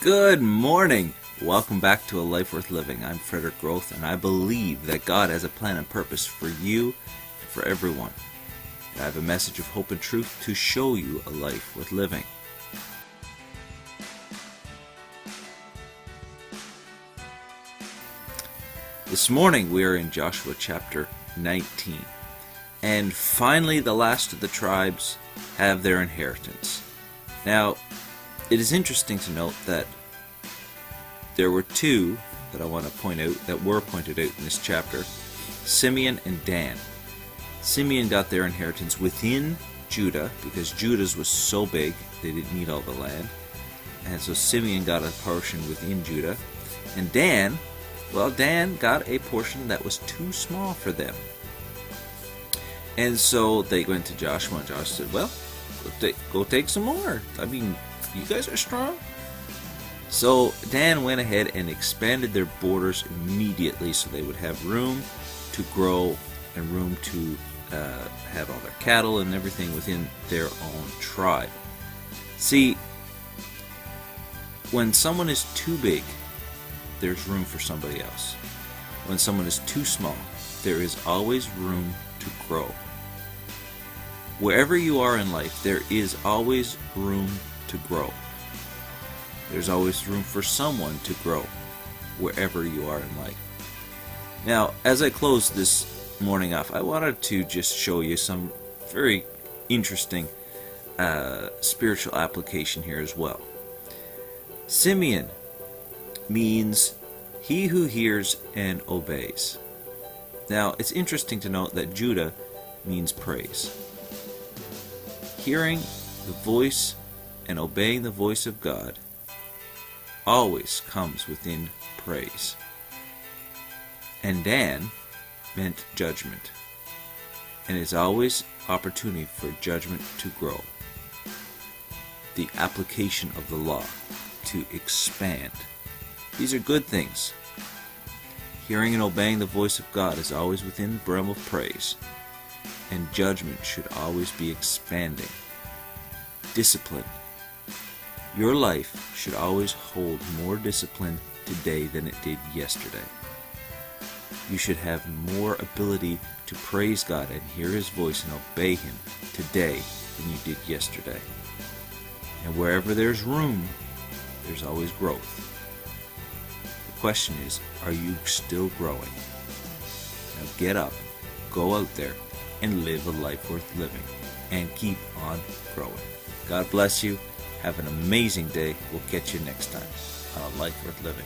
Good morning. Welcome back to A Life Worth Living. I'm Frederick Groth, and I believe that God has a plan and purpose for you and for everyone. And I have a message of hope and truth to show you a life worth living. This morning we are in Joshua chapter 19. And finally the last of the tribes have their inheritance. Now, it is interesting to note that there were two that I want to point out that were pointed out in this chapter, Simeon and Dan. Simeon got their inheritance within Judah because Judah's was so big they didn't need all the land. And so Simeon got a portion within Judah. And Dan got a portion that was too small for them. And so they went to Joshua, and Joshua said, well, go take some more. I mean, you guys are strong. So Dan went ahead and expanded their borders immediately so they would have room to grow and room to have all their cattle and everything within their own tribe. See, when someone is too big, there's room for somebody else. When someone is too small, there is always room to grow. Wherever you are in life, there is always room to grow. There's always room for someone to grow wherever you are in life. Now, as I close this morning off, I wanted to just show you some very interesting spiritual application here as well. Simeon means he who hears and obeys. Now, it's interesting to note that Judah means praise. Hearing the voice and obeying the voice of God always comes within praise. And Dan meant judgment. And it's always opportunity for judgment to grow. The application of the law to expand. These are good things. Hearing and obeying the voice of God is always within the realm of praise. And judgment should always be expanding. Discipline. Your life should always hold more discipline today than it did yesterday. You should have more ability to praise God and hear His voice and obey Him today than you did yesterday. And wherever there's room, there's always growth. The question is, are you still growing? Now get up, go out there, and live a life worth living, and keep on growing. God bless you. Have an amazing day. We'll catch you next time on A Life Worth Living.